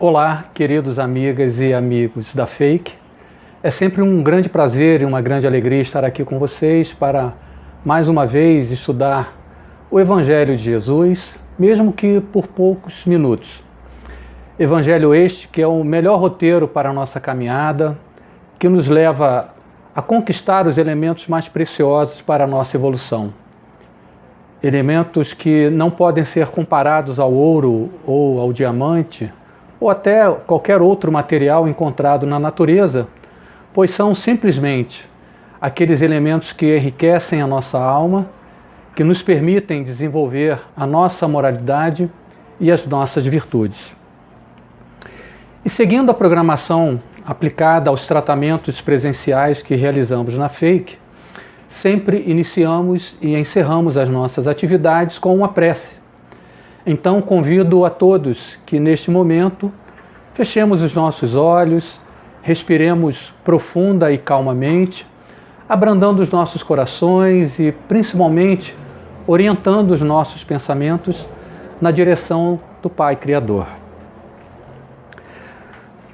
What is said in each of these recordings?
Olá, queridos amigas e amigos da Fake. É sempre um grande prazer e uma grande alegria estar aqui com vocês para, mais uma vez, estudar o Evangelho de Jesus, mesmo que por poucos minutos. Evangelho este que é o melhor roteiro para a nossa caminhada, que nos leva a conquistar os elementos mais preciosos para a nossa evolução. Elementos que não podem ser comparados ao ouro ou ao diamante, ou até qualquer outro material encontrado na natureza, pois são simplesmente aqueles elementos que enriquecem a nossa alma, que nos permitem desenvolver a nossa moralidade e as nossas virtudes. E seguindo a programação aplicada aos tratamentos presenciais que realizamos na Fake, sempre iniciamos e encerramos as nossas atividades com uma prece. Então convido a todos que neste momento fechemos os nossos olhos, respiremos profunda e calmamente, abrandando os nossos corações e principalmente orientando os nossos pensamentos na direção do Pai Criador.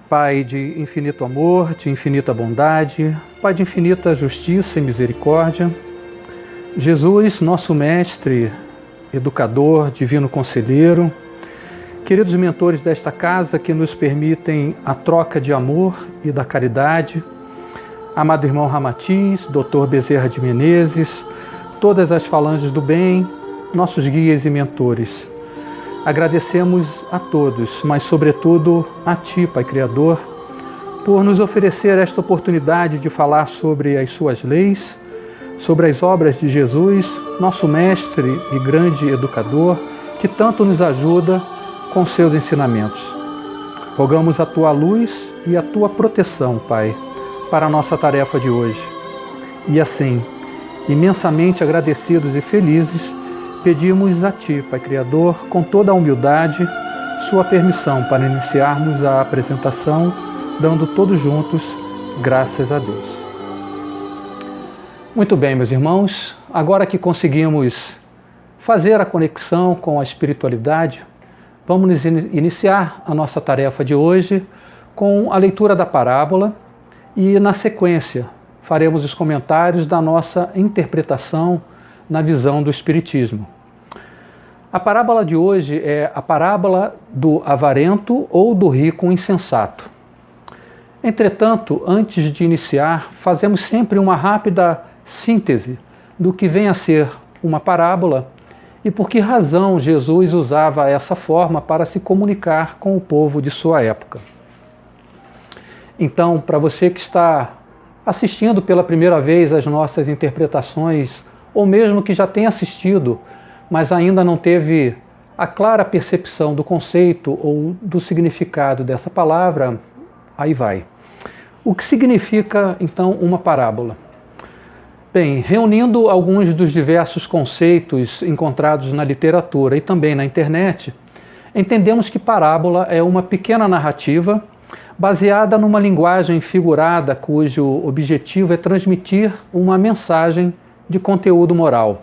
Pai de infinito amor, de infinita bondade, Pai de infinita justiça e misericórdia, Jesus, nosso Mestre, Educador, Divino Conselheiro, queridos mentores desta casa que nos permitem a troca de amor e da caridade, amado irmão Ramatiz, Dr. Bezerra de Menezes, todas as falanges do bem, nossos guias e mentores. Agradecemos a todos, mas sobretudo a Ti, Pai Criador, por nos oferecer esta oportunidade de falar sobre as Suas leis, sobre as obras de Jesus, nosso Mestre e grande Educador, que tanto nos ajuda com seus ensinamentos. Rogamos a Tua luz e a Tua proteção, Pai, para a nossa tarefa de hoje. E assim, imensamente agradecidos e felizes, pedimos a Ti, Pai Criador, com toda a humildade, Sua permissão para iniciarmos a apresentação, dando todos juntos graças a Deus. Muito bem, meus irmãos, agora que conseguimos fazer a conexão com a espiritualidade, vamos iniciar a nossa tarefa de hoje com a leitura da parábola e, na sequência, faremos os comentários da nossa interpretação na visão do Espiritismo. A parábola de hoje é a parábola do avarento ou do rico insensato. Entretanto, antes de iniciar, fazemos sempre uma rápida síntese do que vem a ser uma parábola e por que razão Jesus usava essa forma para se comunicar com o povo de sua época. Então, para você que está assistindo pela primeira vez as nossas interpretações, ou mesmo que já tenha assistido, mas ainda não teve a clara percepção do conceito ou do significado dessa palavra, aí vai. O que significa, então, uma parábola? Bem, reunindo alguns dos diversos conceitos encontrados na literatura e também na internet, entendemos que parábola é uma pequena narrativa baseada numa linguagem figurada cujo objetivo é transmitir uma mensagem de conteúdo moral.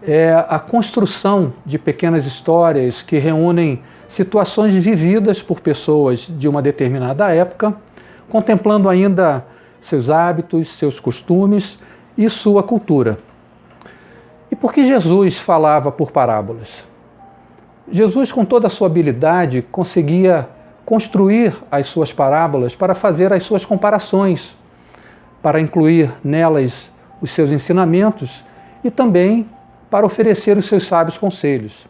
É a construção de pequenas histórias que reúnem situações vividas por pessoas de uma determinada época, contemplando ainda seus hábitos, seus costumes e sua cultura. E por que Jesus falava por parábolas? Jesus, com toda a sua habilidade, conseguia construir as suas parábolas para fazer as suas comparações, para incluir nelas os seus ensinamentos e também para oferecer os seus sábios conselhos.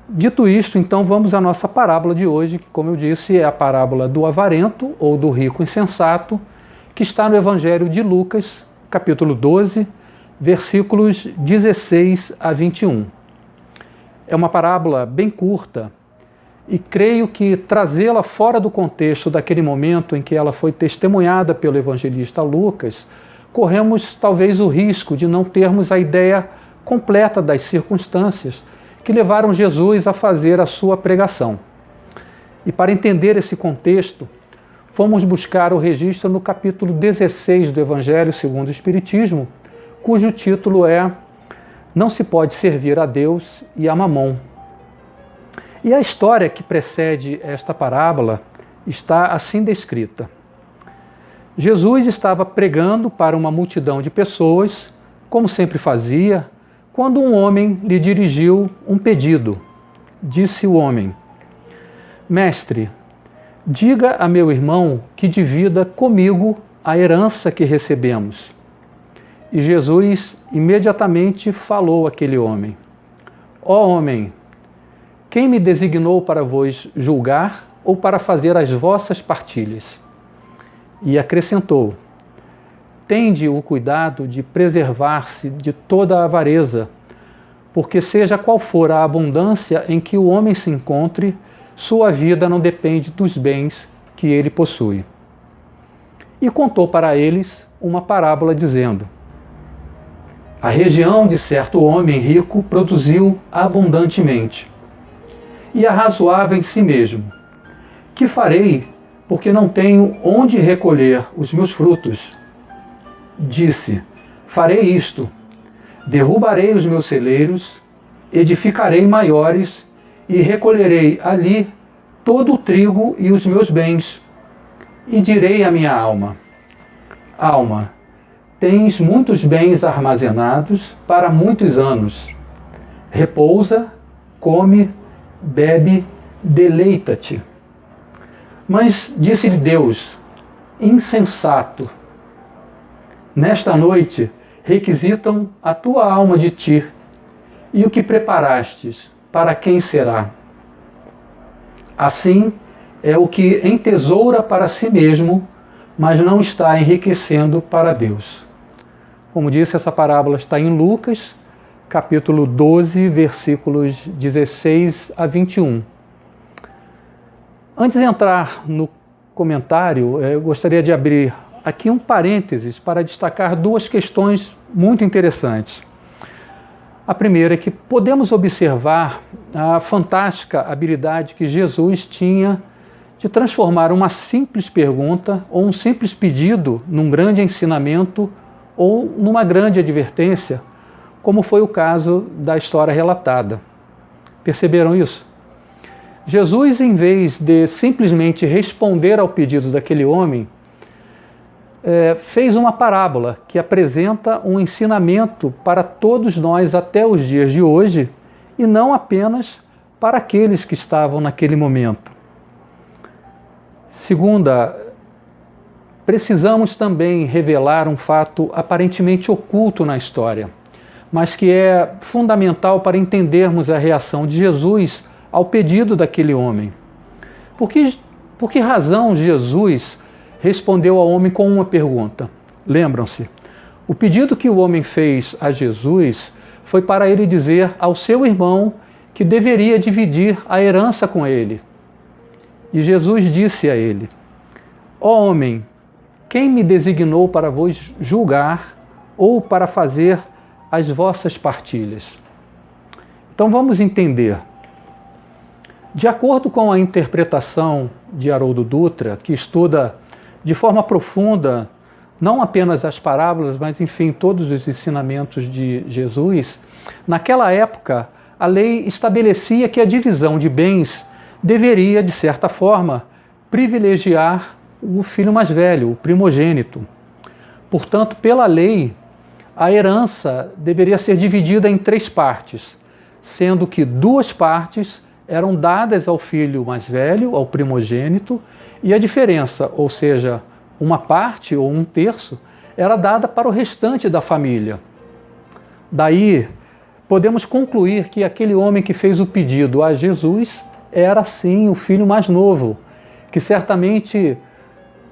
Dito isto, então vamos à nossa parábola de hoje, que, como eu disse, é a parábola do avarento ou do rico insensato, que está no Evangelho de Lucas, capítulo 12, versículos 16 a 21. É uma parábola bem curta e creio que trazê-la fora do contexto daquele momento em que ela foi testemunhada pelo evangelista Lucas, corremos talvez o risco de não termos a ideia completa das circunstâncias que levaram Jesus a fazer a sua pregação. E para entender esse contexto, fomos buscar o registro no capítulo 16 do Evangelho segundo o Espiritismo, cujo título é Não se pode servir a Deus e a Mamon. E a história que precede esta parábola está assim descrita. Jesus estava pregando para uma multidão de pessoas, como sempre fazia, quando um homem lhe dirigiu um pedido. Disse o homem: Mestre, diga a meu irmão que divida comigo a herança que recebemos. E Jesus imediatamente falou àquele homem: Ó homem, quem me designou para vos julgar ou para fazer as vossas partilhas? E acrescentou: Tende o cuidado de preservar-se de toda a avareza, porque seja qual for a abundância em que o homem se encontre, sua vida não depende dos bens que ele possui. E contou para eles uma parábola dizendo: A região de certo homem rico produziu abundantemente. E arrazoava em si mesmo: Que farei, porque não tenho onde recolher os meus frutos? Disse: Farei isto: derrubarei os meus celeiros, edificarei maiores e recolherei ali todo o trigo e os meus bens. E direi à minha alma: Alma, tens muitos bens armazenados para muitos anos. Repousa, come, bebe, deleita-te. Mas disse-lhe Deus: Insensato, nesta noite requisitam a tua alma de ti, e o que preparastes, para quem será? Assim é o que entesoura para si mesmo, mas não está enriquecendo para Deus. Como disse, essa parábola está em Lucas, capítulo 12, versículos 16 a 21. Antes de entrar no comentário, eu gostaria de abrir aqui um parênteses para destacar duas questões muito interessantes. A primeira é que podemos observar a fantástica habilidade que Jesus tinha de transformar uma simples pergunta ou um simples pedido num grande ensinamento ou numa grande advertência, como foi o caso da história relatada. Perceberam isso? Jesus, em vez de simplesmente responder ao pedido daquele homem, fez uma parábola que apresenta um ensinamento para todos nós até os dias de hoje e não apenas para aqueles que estavam naquele momento. Segunda, precisamos também revelar um fato aparentemente oculto na história, mas que é fundamental para entendermos a reação de Jesus ao pedido daquele homem. Por que razão Jesus respondeu ao homem com uma pergunta? Lembram-se, o pedido que o homem fez a Jesus foi para ele dizer ao seu irmão que deveria dividir a herança com ele. E Jesus disse a ele: Ó homem, quem me designou para vos julgar ou para fazer as vossas partilhas? Então vamos entender. De acordo com a interpretação de Haroldo Dutra, que estuda de forma profunda não apenas as parábolas, mas enfim todos os ensinamentos de Jesus, naquela época a lei estabelecia que a divisão de bens deveria, de certa forma, privilegiar o filho mais velho, o primogênito. Portanto, pela lei, a herança deveria ser dividida em 3 partes, sendo que 2 partes eram dadas ao filho mais velho, ao primogênito, e a diferença, ou seja, uma parte ou 1/3, era dada para o restante da família. Daí, podemos concluir que aquele homem que fez o pedido a Jesus era sim o filho mais novo, que certamente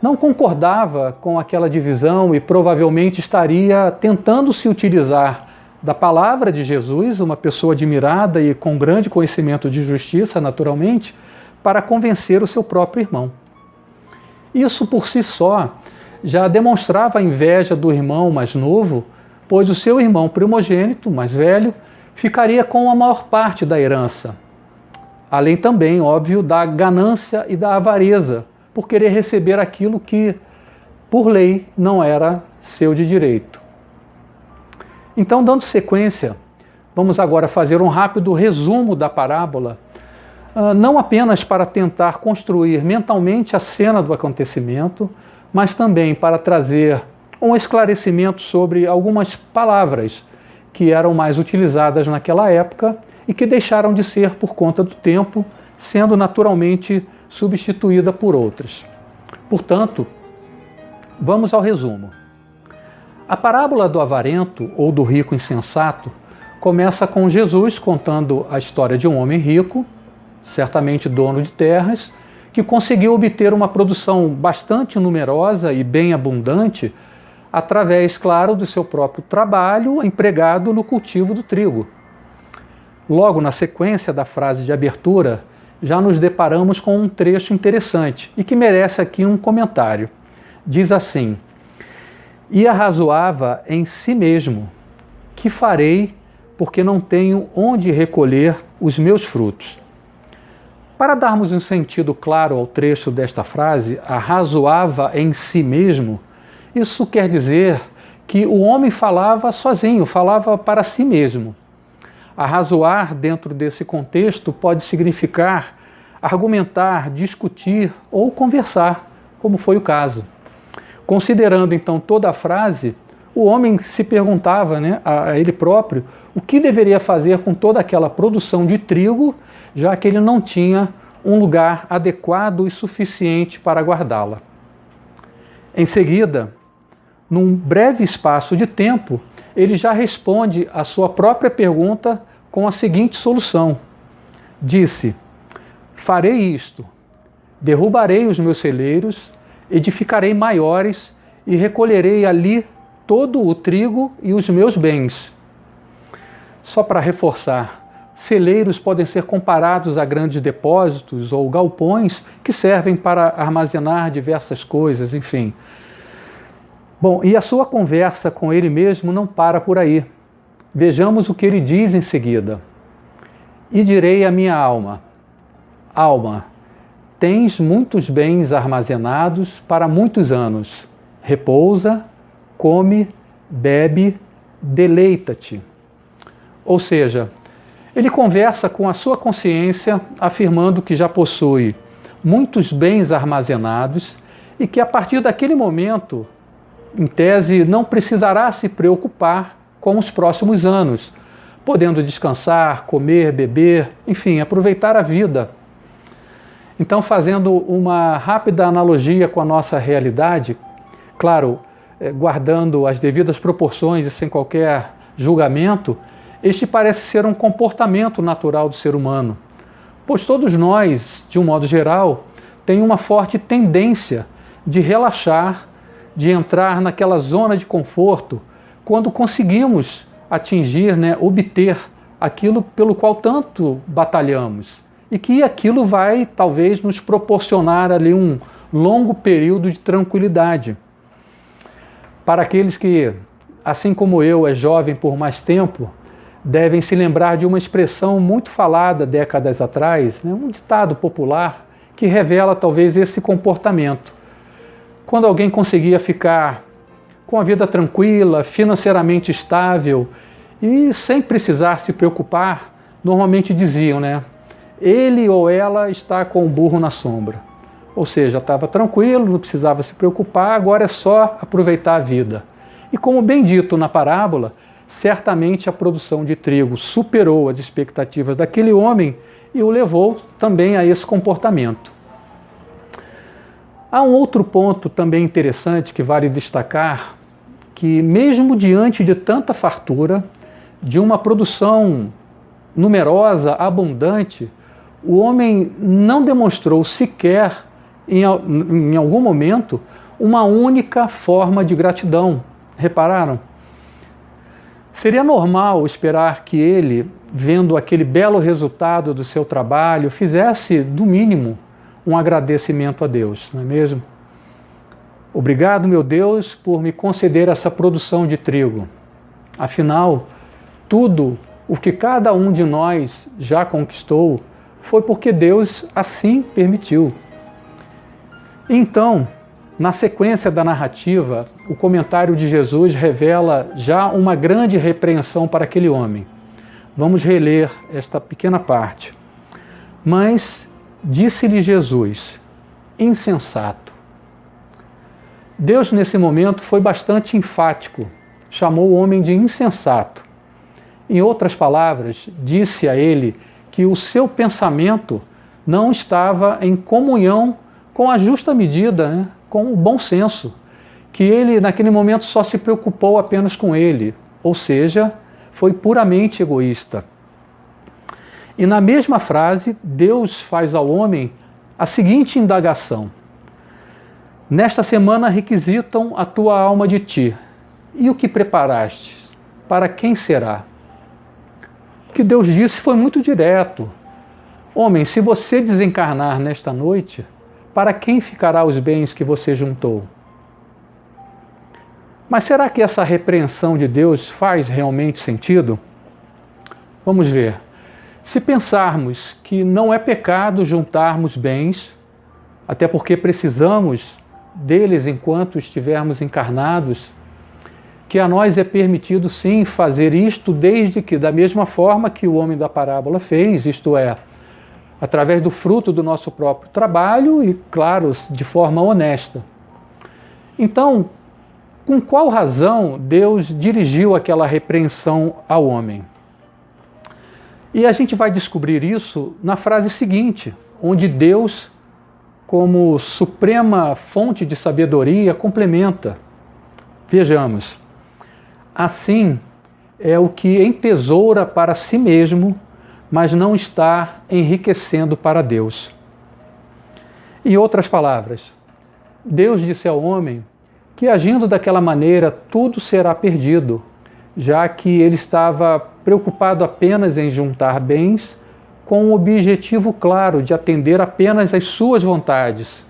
não concordava com aquela divisão e provavelmente estaria tentando se utilizar da palavra de Jesus, uma pessoa admirada e com grande conhecimento de justiça, naturalmente, para convencer o seu próprio irmão. Isso por si só já demonstrava a inveja do irmão mais novo, pois o seu irmão primogênito, mais velho, ficaria com a maior parte da herança. Além também, óbvio, da ganância e da avareza, por querer receber aquilo que, por lei, não era seu de direito. Então, dando sequência, vamos agora fazer um rápido resumo da parábola, não apenas para tentar construir mentalmente a cena do acontecimento, mas também para trazer um esclarecimento sobre algumas palavras que eram mais utilizadas naquela época e que deixaram de ser por conta do tempo, sendo naturalmente substituída por outras. Portanto, vamos ao resumo. A parábola do avarento ou do rico insensato começa com Jesus contando a história de um homem rico, certamente dono de terras, que conseguiu obter uma produção bastante numerosa e bem abundante através, claro, do seu próprio trabalho empregado no cultivo do trigo. Logo na sequência da frase de abertura, já nos deparamos com um trecho interessante e que merece aqui um comentário. Diz assim: "E arrazoava em si mesmo, que farei, porque não tenho onde recolher os meus frutos." Para darmos um sentido claro ao trecho desta frase, arrazoava em si mesmo, isso quer dizer que o homem falava sozinho, falava para si mesmo. Arrazoar dentro desse contexto pode significar argumentar, discutir ou conversar, como foi o caso. Considerando então toda a frase, o homem se perguntava, a ele próprio o que deveria fazer com toda aquela produção de trigo, já que ele não tinha um lugar adequado e suficiente para guardá-la. Em seguida, num breve espaço de tempo, ele já responde à sua própria pergunta com a seguinte solução. Disse: "Farei isto, derrubarei os meus celeiros, edificarei maiores e recolherei ali todo o trigo e os meus bens." Só para reforçar, celeiros podem ser comparados a grandes depósitos ou galpões que servem para armazenar diversas coisas, enfim. Bom, e a sua conversa com ele mesmo não para por aí. Vejamos o que ele diz em seguida. "E direi à minha alma: Alma, tens muitos bens armazenados para muitos anos. Repousa, come, bebe, deleita-te." Ou seja, ele conversa com a sua consciência, afirmando que já possui muitos bens armazenados e que a partir daquele momento, em tese, não precisará se preocupar com os próximos anos, podendo descansar, comer, beber, enfim, aproveitar a vida. Então, fazendo uma rápida analogia com a nossa realidade, claro, guardando as devidas proporções e sem qualquer julgamento, este parece ser um comportamento natural do ser humano, pois todos nós, de um modo geral, tem uma forte tendência de relaxar, de entrar naquela zona de conforto quando conseguimos atingir, obter aquilo pelo qual tanto batalhamos e que aquilo vai talvez nos proporcionar ali um longo período de tranquilidade. Para aqueles que, assim como eu, é jovem por mais tempo, devem se lembrar de uma expressão muito falada décadas atrás, um ditado popular que revela talvez esse comportamento. Quando alguém conseguia ficar com a vida tranquila, financeiramente estável e sem precisar se preocupar, normalmente diziam, ele ou ela está com o burro na sombra. Ou seja, estava tranquilo, não precisava se preocupar, agora é só aproveitar a vida. E como bem dito na parábola, certamente a produção de trigo superou as expectativas daquele homem e o levou também a esse comportamento. Há um outro ponto também interessante que vale destacar, que mesmo diante de tanta fartura, de uma produção numerosa, abundante, o homem não demonstrou sequer, em algum momento, uma única forma de gratidão. Repararam? Seria normal esperar que ele, vendo aquele belo resultado do seu trabalho, fizesse, do mínimo, um agradecimento a Deus, não é mesmo? Obrigado, meu Deus, por me conceder essa produção de trigo. Afinal, tudo o que cada um de nós já conquistou foi porque Deus assim permitiu. Então, na sequência da narrativa, o comentário de Jesus revela já uma grande repreensão para aquele homem. Vamos reler esta pequena parte. Mas disse-lhe Jesus: insensato. Deus, nesse momento, foi bastante enfático, chamou o homem de insensato. Em outras palavras, disse a ele que o seu pensamento não estava em comunhão com a justa medida, né? Com o bom senso, que ele, naquele momento, só se preocupou apenas com ele, ou seja, foi puramente egoísta. E na mesma frase, Deus faz ao homem a seguinte indagação: nesta semana requisitam a tua alma de ti, e o que preparaste? Para quem será? O que Deus disse foi muito direto: homem, se você desencarnar nesta noite, para quem ficará os bens que você juntou? Mas será que essa repreensão de Deus faz realmente sentido? Vamos ver. Se pensarmos que não é pecado juntarmos bens, até porque precisamos deles enquanto estivermos encarnados, que a nós é permitido sim fazer isto, desde que da mesma forma que o homem da parábola fez, isto é, através do fruto do nosso próprio trabalho e, claro, de forma honesta. Então, com qual razão Deus dirigiu aquela repreensão ao homem? E a gente vai descobrir isso na frase seguinte, onde Deus, como suprema fonte de sabedoria, complementa. Vejamos: assim é o que entesoura para si mesmo, mas não está enriquecendo para Deus. Em outras palavras, Deus disse ao homem que agindo daquela maneira tudo será perdido, já que ele estava preocupado apenas em juntar bens com o objetivo claro de atender apenas às suas vontades,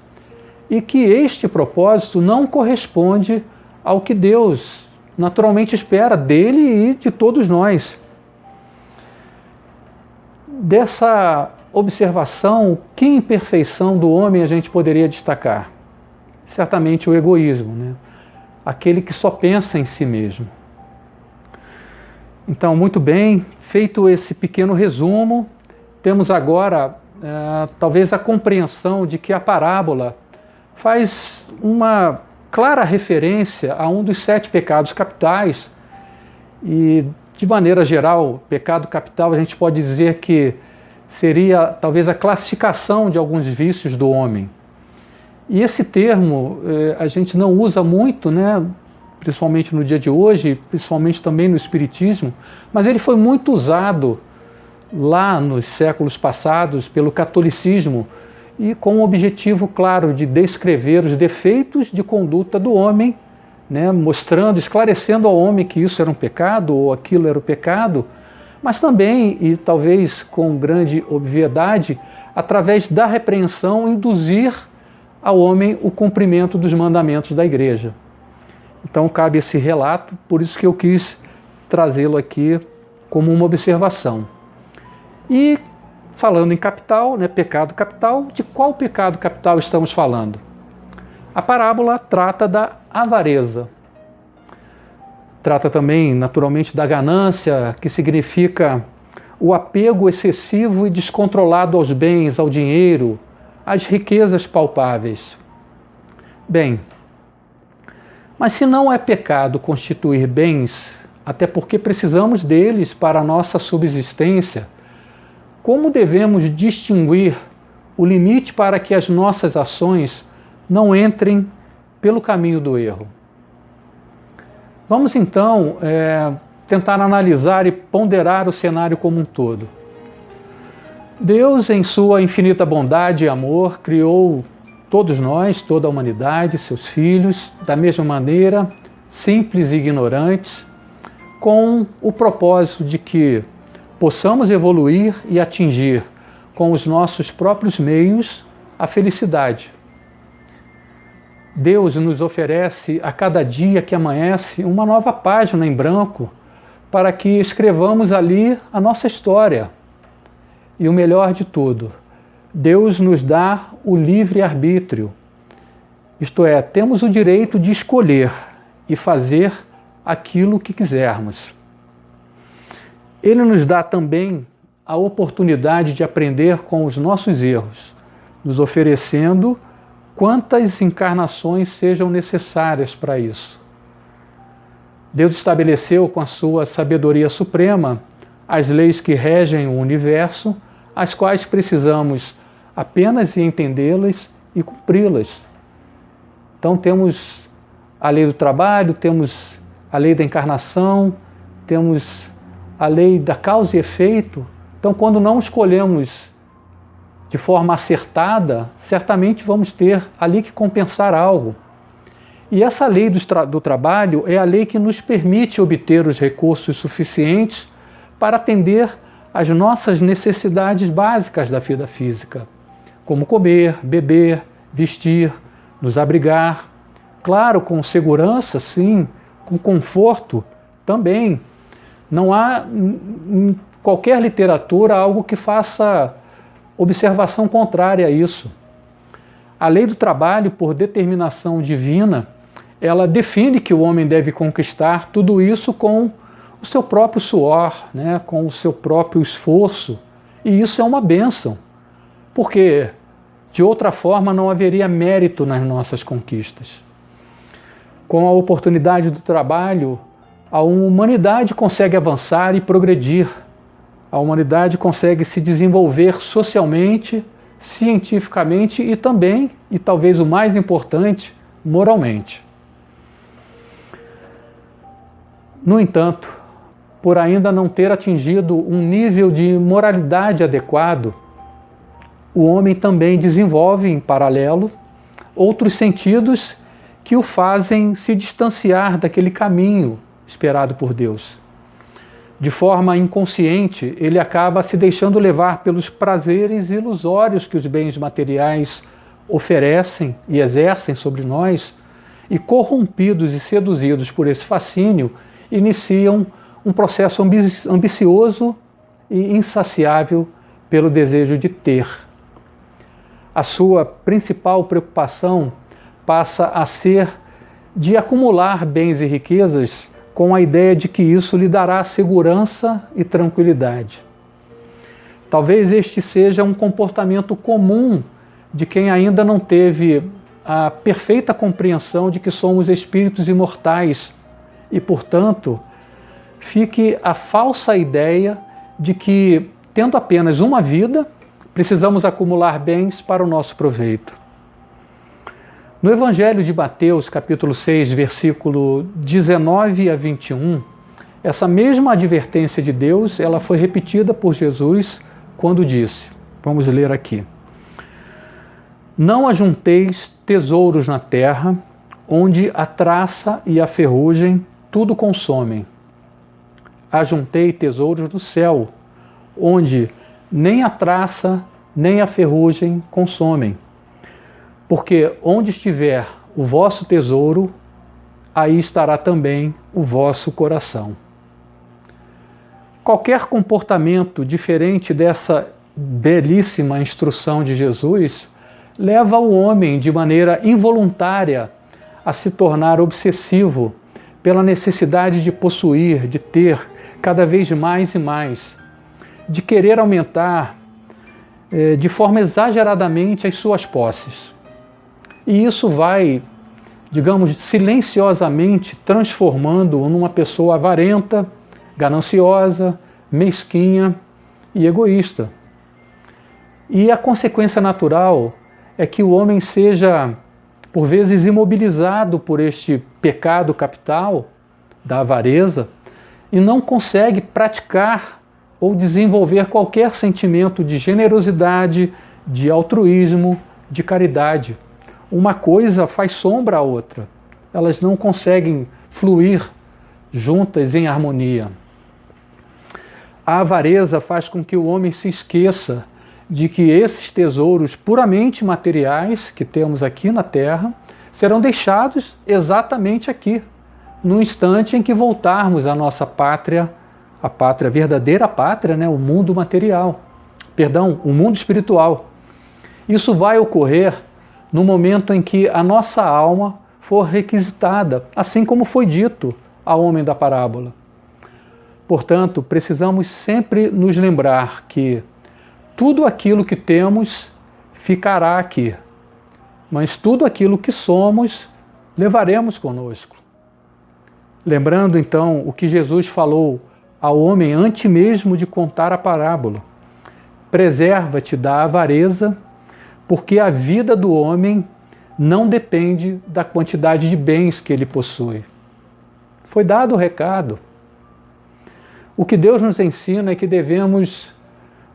e que este propósito não corresponde ao que Deus naturalmente espera dele e de todos nós. Dessa observação, que imperfeição do homem a gente poderia destacar? Certamente o egoísmo, né? Aquele que só pensa em si mesmo. Então, muito bem, feito esse pequeno resumo, temos agora talvez a compreensão de que a parábola faz uma clara referência a um dos 7 pecados capitais e, de maneira geral, pecado capital a gente pode dizer que seria talvez a classificação de alguns vícios do homem. E esse termo a gente não usa muito, né? Principalmente no dia de hoje, principalmente também no Espiritismo, mas ele foi muito usado lá nos séculos passados pelo catolicismo e com o objetivo claro de descrever os defeitos de conduta do homem, né, mostrando, esclarecendo ao homem que isso era um pecado ou aquilo era o pecado, mas também, e talvez com grande obviedade, através da repreensão, induzir ao homem o cumprimento dos mandamentos da Igreja. Então cabe esse relato, por isso que eu quis trazê-lo aqui como uma observação. E falando em capital, né, pecado capital, de qual pecado capital estamos falando? A parábola trata da avareza. Trata também, naturalmente, da ganância, que significa o apego excessivo e descontrolado aos bens, ao dinheiro, às riquezas palpáveis. Bem, mas se não é pecado constituir bens, até porque precisamos deles para a nossa subsistência, como devemos distinguir o limite para que as nossas ações não entrem pelo caminho do erro? Vamos então tentar analisar e ponderar o cenário como um todo. Deus, em sua infinita bondade e amor, criou todos nós, toda a humanidade, seus filhos, da mesma maneira, simples e ignorantes, com o propósito de que possamos evoluir e atingir, com os nossos próprios meios, a felicidade. Deus nos oferece a cada dia que amanhece uma nova página em branco para que escrevamos ali a nossa história. E o melhor de tudo, Deus nos dá o livre-arbítrio, isto é, temos o direito de escolher e fazer aquilo que quisermos. Ele nos dá também a oportunidade de aprender com os nossos erros, nos oferecendo quantas encarnações sejam necessárias para isso. Deus estabeleceu com a sua sabedoria suprema as leis que regem o universo, as quais precisamos apenas entendê-las e cumpri-las. Então temos a lei do trabalho, temos a lei da encarnação, temos a lei da causa e efeito. Então, quando não escolhemos de forma acertada, certamente vamos ter ali que compensar algo. E essa lei do trabalho é a lei que nos permite obter os recursos suficientes para atender às nossas necessidades básicas da vida física, como comer, beber, vestir, nos abrigar, claro, com segurança, sim, com conforto também. Não há em qualquer literatura algo que faça observação contrária a isso. A lei do trabalho, por determinação divina, ela define que o homem deve conquistar tudo isso com o seu próprio suor, né, com o seu próprio esforço. E isso é uma bênção, porque de outra forma não haveria mérito nas nossas conquistas. Com a oportunidade do trabalho, a humanidade consegue avançar e progredir. A humanidade consegue se desenvolver socialmente, cientificamente e também, e talvez o mais importante, moralmente. No entanto, por ainda não ter atingido um nível de moralidade adequado, o homem também desenvolve em paralelo outros sentidos que o fazem se distanciar daquele caminho esperado por Deus. De forma inconsciente, ele acaba se deixando levar pelos prazeres ilusórios que os bens materiais oferecem e exercem sobre nós, e corrompidos e seduzidos por esse fascínio, iniciam um processo ambicioso e insaciável pelo desejo de ter. A sua principal preocupação passa a ser de acumular bens e riquezas com a ideia de que isso lhe dará segurança e tranquilidade. Talvez este seja um comportamento comum de quem ainda não teve a perfeita compreensão de que somos espíritos imortais e, portanto, fique a falsa ideia de que, tendo apenas uma vida, precisamos acumular bens para o nosso proveito. No Evangelho de Mateus, capítulo 6, versículo 19 a 21, essa mesma advertência de Deus, ela foi repetida por Jesus quando disse, vamos ler aqui: Não ajunteis tesouros na terra, onde a traça e a ferrugem tudo consomem. Ajuntei tesouros no céu, onde nem a traça nem a ferrugem consomem. Porque onde estiver o vosso tesouro, aí estará também o vosso coração. Qualquer comportamento diferente dessa belíssima instrução de Jesus leva o homem de maneira involuntária a se tornar obsessivo pela necessidade de possuir, de ter cada vez mais e mais, de querer aumentar de forma exageradamente as suas posses. E isso vai, digamos, silenciosamente transformando-o numa pessoa avarenta, gananciosa, mesquinha e egoísta. E a consequência natural é que o homem seja, por vezes, imobilizado por este pecado capital da avareza e não consegue praticar ou desenvolver qualquer sentimento de generosidade, de altruísmo, de caridade. Uma coisa faz sombra à outra. Elas não conseguem fluir juntas em harmonia. A avareza faz com que o homem se esqueça de que esses tesouros puramente materiais que temos aqui na Terra serão deixados exatamente aqui, no instante em que voltarmos à nossa pátria, a pátria, a verdadeira pátria, né? O mundo material, o mundo espiritual. Isso vai ocorrer no momento em que a nossa alma for requisitada, assim como foi dito ao homem da parábola. Portanto, precisamos sempre nos lembrar que tudo aquilo que temos ficará aqui, mas tudo aquilo que somos levaremos conosco. Lembrando então o que Jesus falou ao homem antes mesmo de contar a parábola: preserva-te da avareza, porque a vida do homem não depende da quantidade de bens que ele possui. Foi dado o recado. O que Deus nos ensina é que devemos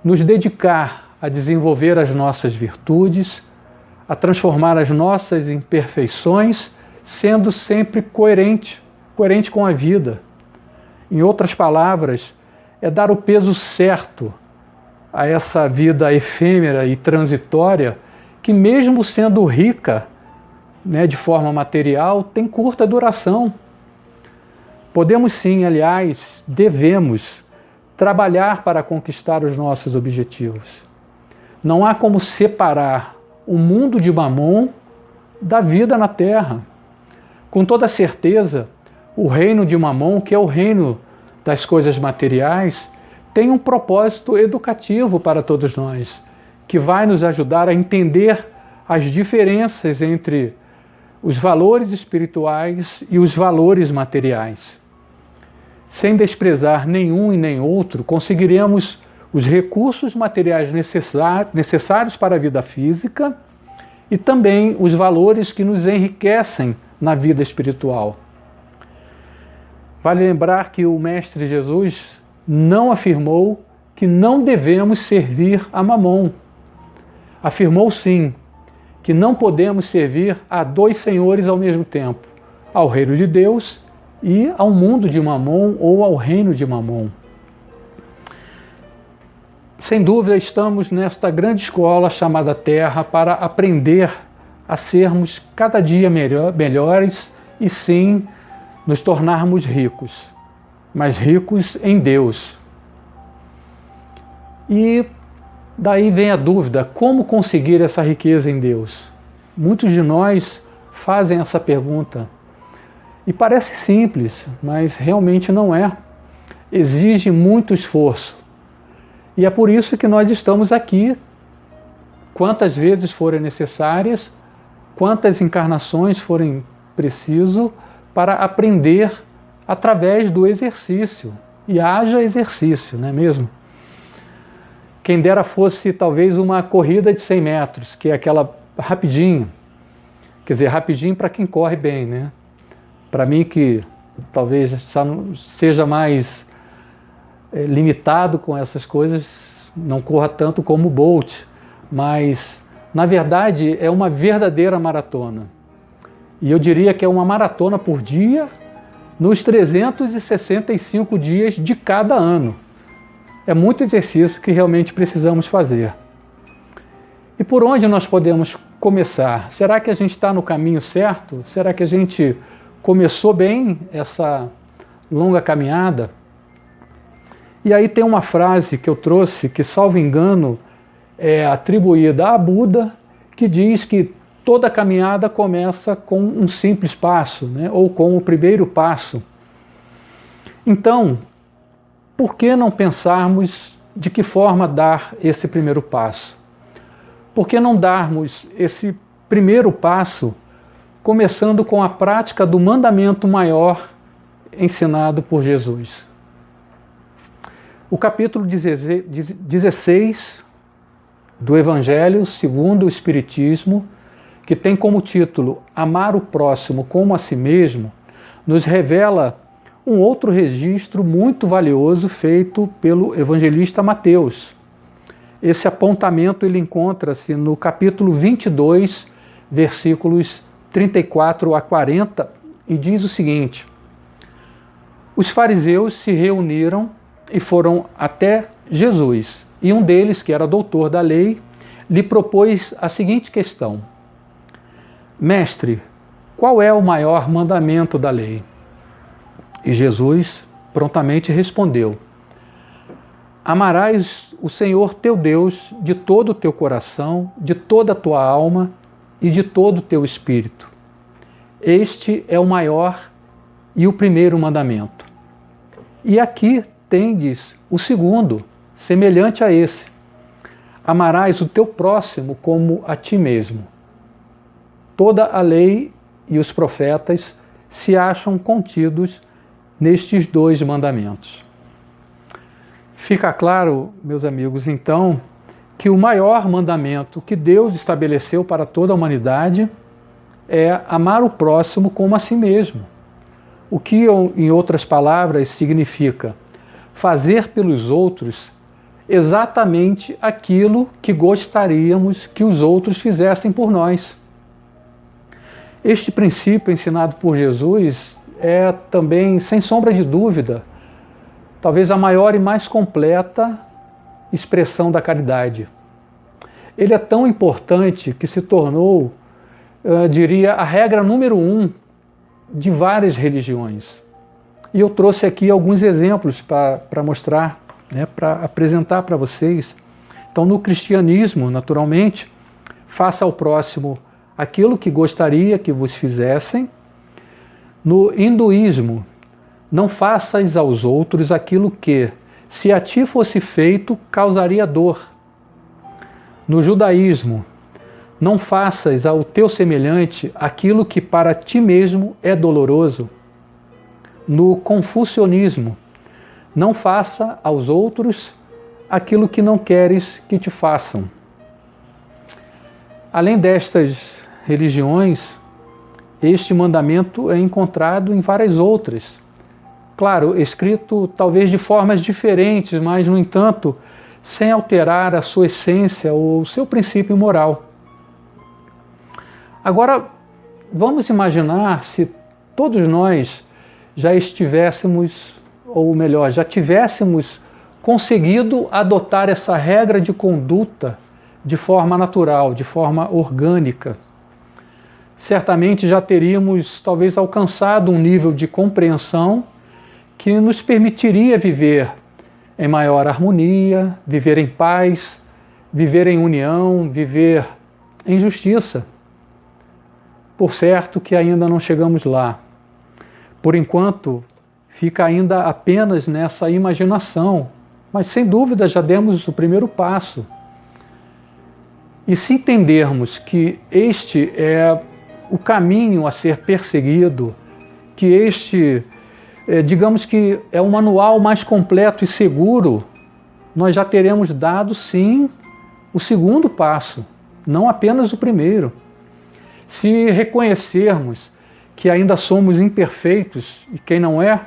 nos dedicar a desenvolver as nossas virtudes, a transformar as nossas imperfeições, sendo sempre coerente com a vida. Em outras palavras, é dar o peso certo a essa vida efêmera e transitória que, mesmo sendo rica, de forma material, tem curta duração. Podemos sim, aliás, devemos trabalhar para conquistar os nossos objetivos. Não há como separar o mundo de Mamon da vida na Terra. Com toda certeza, o reino de Mamon, que é o reino das coisas materiais, tem um propósito educativo para todos nós, que vai nos ajudar a entender as diferenças entre os valores espirituais e os valores materiais. Sem desprezar nenhum e nem outro, conseguiremos os recursos materiais necessários para a vida física e também os valores que nos enriquecem na vida espiritual. Vale lembrar que o Mestre Jesus não afirmou que não devemos servir a Mamon. Afirmou sim que não podemos servir a dois senhores ao mesmo tempo, ao reino de Deus e ao mundo de Mamon ou ao reino de Mamon. Sem dúvida, estamos nesta grande escola chamada Terra para aprender a sermos cada dia melhores e sim nos tornarmos ricos, mas ricos em Deus. E daí vem a dúvida: como conseguir essa riqueza em Deus? Muitos de nós fazem essa pergunta. E parece simples, mas realmente não é. Exige muito esforço. E é por isso que nós estamos aqui, quantas vezes forem necessárias, quantas encarnações forem preciso, para aprender através do exercício. E haja exercício, não é mesmo? Quem dera fosse talvez uma corrida de 100 metros, que é aquela rapidinho. Quer dizer, rapidinho para quem corre bem, né? Para mim, que talvez seja mais limitado com essas coisas, não corra tanto como o Bolt, mas na verdade é uma verdadeira maratona. E eu diria que é uma maratona por dia nos 365 dias de cada ano. É muito exercício que realmente precisamos fazer. E por onde nós podemos começar? Será que a gente está no caminho certo? Será que a gente começou bem essa longa caminhada? E aí tem uma frase que eu trouxe, que, salvo engano, é atribuída a Buda, que diz que toda caminhada começa com um simples passo, ou com o primeiro passo. Então, por que não pensarmos de que forma dar esse primeiro passo? Por que não darmos esse primeiro passo começando com a prática do mandamento maior ensinado por Jesus? O capítulo 16 do Evangelho segundo o Espiritismo, que tem como título Amar o Próximo como a Si Mesmo, nos revela um outro registro muito valioso feito pelo evangelista Mateus. Esse apontamento ele encontra-se no capítulo 22, versículos 34 a 40, e diz o seguinte: os fariseus se reuniram e foram até Jesus, e um deles, que era doutor da lei, lhe propôs a seguinte questão: Mestre, qual é o maior mandamento da lei? E Jesus prontamente respondeu: amarás o Senhor teu Deus de todo o teu coração, de toda a tua alma e de todo o teu espírito. Este é o maior e o primeiro mandamento. E aqui tendes o segundo, semelhante a esse: amarás o teu próximo como a ti mesmo. Toda a lei e os profetas se acham contidos nestes dois mandamentos. Fica claro, meus amigos, então, que o maior mandamento que Deus estabeleceu para toda a humanidade é amar o próximo como a si mesmo. O que, em outras palavras, significa fazer pelos outros exatamente aquilo que gostaríamos que os outros fizessem por nós. Este princípio ensinado por Jesus é também, sem sombra de dúvida, talvez a maior e mais completa expressão da caridade. Ele é tão importante que se tornou, diria, a regra número 1 de várias religiões. E eu trouxe aqui alguns exemplos para mostrar, para apresentar para vocês. Então, no cristianismo, naturalmente, faça ao próximo aquilo que gostaria que vos fizessem. No hinduísmo, não faças aos outros aquilo que, se a ti fosse feito, causaria dor. No judaísmo, não faças ao teu semelhante aquilo que para ti mesmo é doloroso. No confucionismo, não faça aos outros aquilo que não queres que te façam. Além destas religiões, este mandamento é encontrado em várias outras. Claro, escrito talvez de formas diferentes, mas, no entanto, sem alterar a sua essência ou o seu princípio moral. Agora, vamos imaginar se todos nós já estivéssemos, ou melhor, já tivéssemos conseguido adotar essa regra de conduta de forma natural, de forma orgânica. Certamente já teríamos talvez alcançado um nível de compreensão que nos permitiria viver em maior harmonia, viver em paz, viver em união, viver em justiça. Por certo que ainda não chegamos lá. Por enquanto, fica ainda apenas nessa imaginação, mas sem dúvida já demos o primeiro passo. E se entendermos que este é o caminho a ser perseguido, que este, digamos que é o manual mais completo e seguro, nós já teremos dado, sim, o segundo passo, não apenas o primeiro. Se reconhecermos que ainda somos imperfeitos, e quem não é,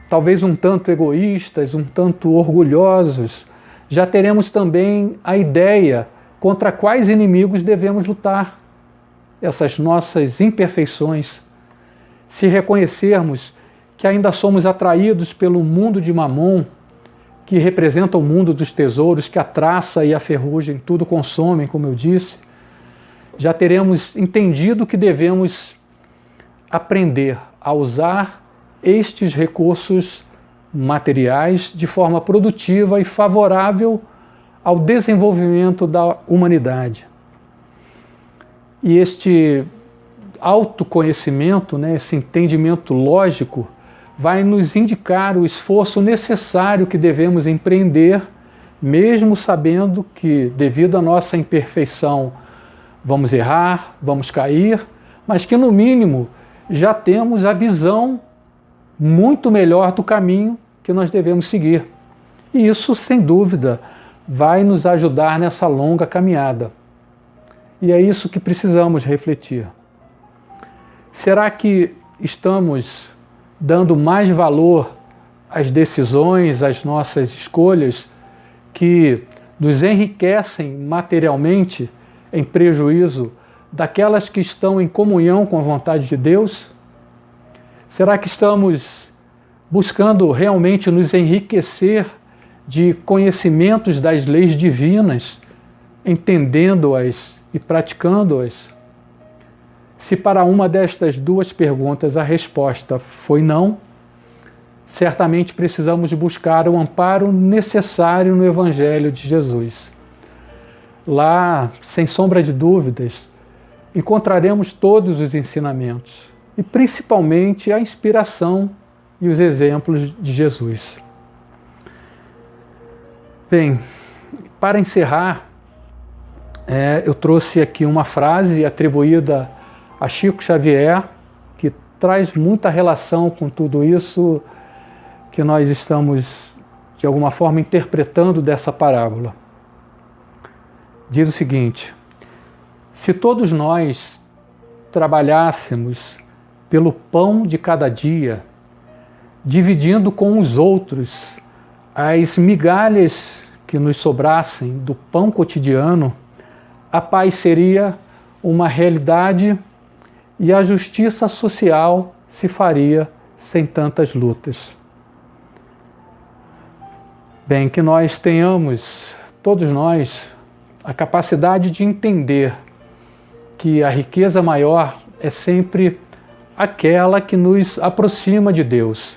talvez um tanto egoístas, um tanto orgulhosos, já teremos também a ideia contra quais inimigos devemos lutar, essas nossas imperfeições. Se reconhecermos que ainda somos atraídos pelo mundo de Mamon, que representa o mundo dos tesouros, que a traça e a ferrugem tudo consomem, como eu disse, já teremos entendido que devemos aprender a usar estes recursos materiais de forma produtiva e favorável ao desenvolvimento da humanidade. E este autoconhecimento, esse entendimento lógico, vai nos indicar o esforço necessário que devemos empreender, mesmo sabendo que, devido à nossa imperfeição, vamos errar, vamos cair, mas que, no mínimo, já temos a visão muito melhor do caminho que nós devemos seguir. E isso, sem dúvida, vai nos ajudar nessa longa caminhada. E é isso que precisamos refletir. Será que estamos dando mais valor às decisões, às nossas escolhas, que nos enriquecem materialmente em prejuízo daquelas que estão em comunhão com a vontade de Deus? Será que estamos buscando realmente nos enriquecer de conhecimentos das leis divinas, entendendo-as e praticando-as? Se para uma destas duas perguntas a resposta foi não, certamente precisamos buscar o amparo necessário no Evangelho de Jesus. Lá, sem sombra de dúvidas, encontraremos todos os ensinamentos e principalmente a inspiração e os exemplos de Jesus. Bem, para encerrar, eu trouxe aqui uma frase atribuída a Chico Xavier, que traz muita relação com tudo isso que nós estamos, de alguma forma, interpretando dessa parábola. Diz o seguinte: se todos nós trabalhássemos pelo pão de cada dia, dividindo com os outros as migalhas que nos sobrassem do pão cotidiano, a paz seria uma realidade e a justiça social se faria sem tantas lutas. Bem, que nós tenhamos, todos nós, a capacidade de entender que a riqueza maior é sempre aquela que nos aproxima de Deus.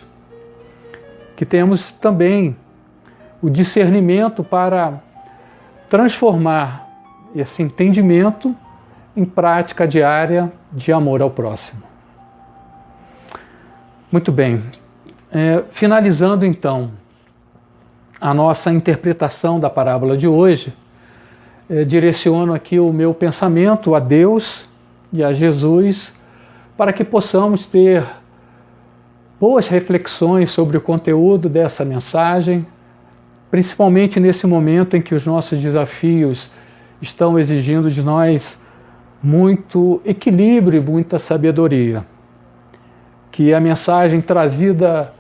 Que tenhamos também o discernimento para transformar esse entendimento em prática diária de amor ao próximo. Muito bem, finalizando então a nossa interpretação da parábola de hoje, direciono aqui o meu pensamento a Deus e a Jesus para que possamos ter boas reflexões sobre o conteúdo dessa mensagem, principalmente nesse momento em que os nossos desafios estão exigindo de nós muito equilíbrio e muita sabedoria. Que a mensagem trazida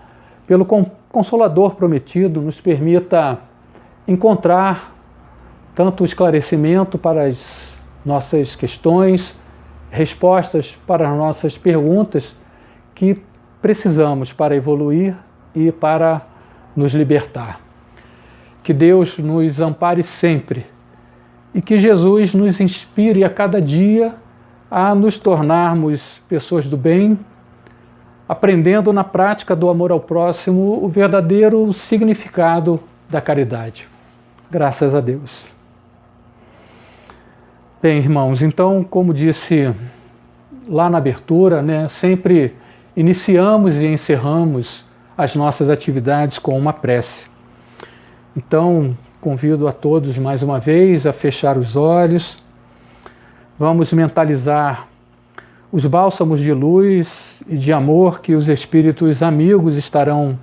pelo Consolador prometido nos permita encontrar tanto o esclarecimento para as nossas questões, respostas para as nossas perguntas que precisamos para evoluir e para nos libertar. Que Deus nos ampare sempre e que Jesus nos inspire a cada dia a nos tornarmos pessoas do bem, aprendendo na prática do amor ao próximo o verdadeiro significado da caridade. Graças a Deus. Bem, irmãos, então, como disse lá na abertura, sempre iniciamos e encerramos as nossas atividades com uma prece. Então, convido a todos mais uma vez a fechar os olhos. Vamos mentalizar os bálsamos de luz e de amor que os espíritos amigos estarão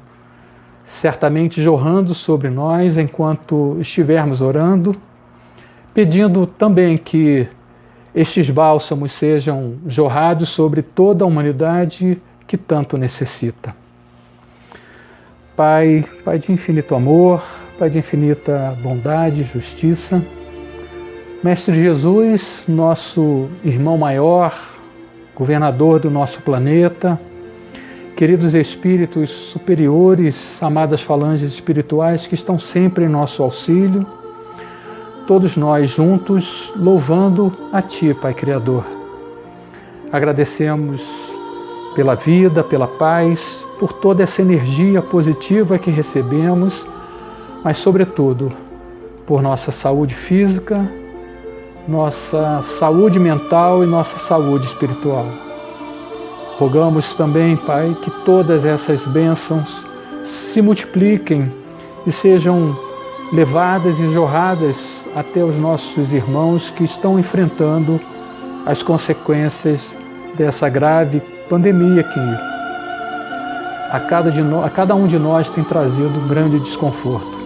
certamente jorrando sobre nós enquanto estivermos orando, pedindo também que estes bálsamos sejam jorrados sobre toda a humanidade que tanto necessita. Pai de infinito amor, Pai de infinita bondade e justiça, Mestre Jesus, nosso irmão maior, governador do nosso planeta, queridos espíritos superiores, amadas falanges espirituais que estão sempre em nosso auxílio, todos nós juntos louvando a Ti, Pai Criador. Agradecemos pela vida, pela paz, por toda essa energia positiva que recebemos, mas sobretudo por nossa saúde física, nossa saúde mental e nossa saúde espiritual. Rogamos também, Pai, que todas essas bênçãos se multipliquem e sejam levadas e jorradas até os nossos irmãos que estão enfrentando as consequências dessa grave pandemia que a cada um de nós tem trazido um grande desconforto.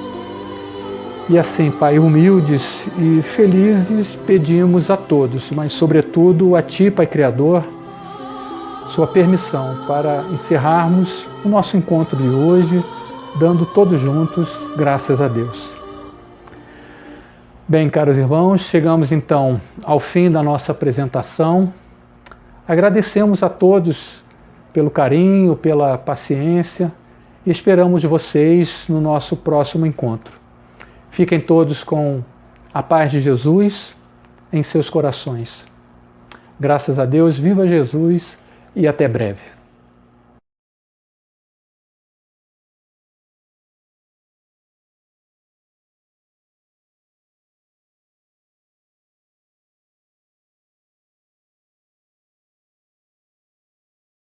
E assim, Pai, humildes e felizes, pedimos a todos, mas sobretudo a Ti, Pai Criador, sua permissão para encerrarmos o nosso encontro de hoje, dando todos juntos graças a Deus. Bem, caros irmãos, chegamos então ao fim da nossa apresentação. Agradecemos a todos pelo carinho, pela paciência e esperamos vocês no nosso próximo encontro. Fiquem todos com a paz de Jesus em seus corações. Graças a Deus, viva Jesus e até breve.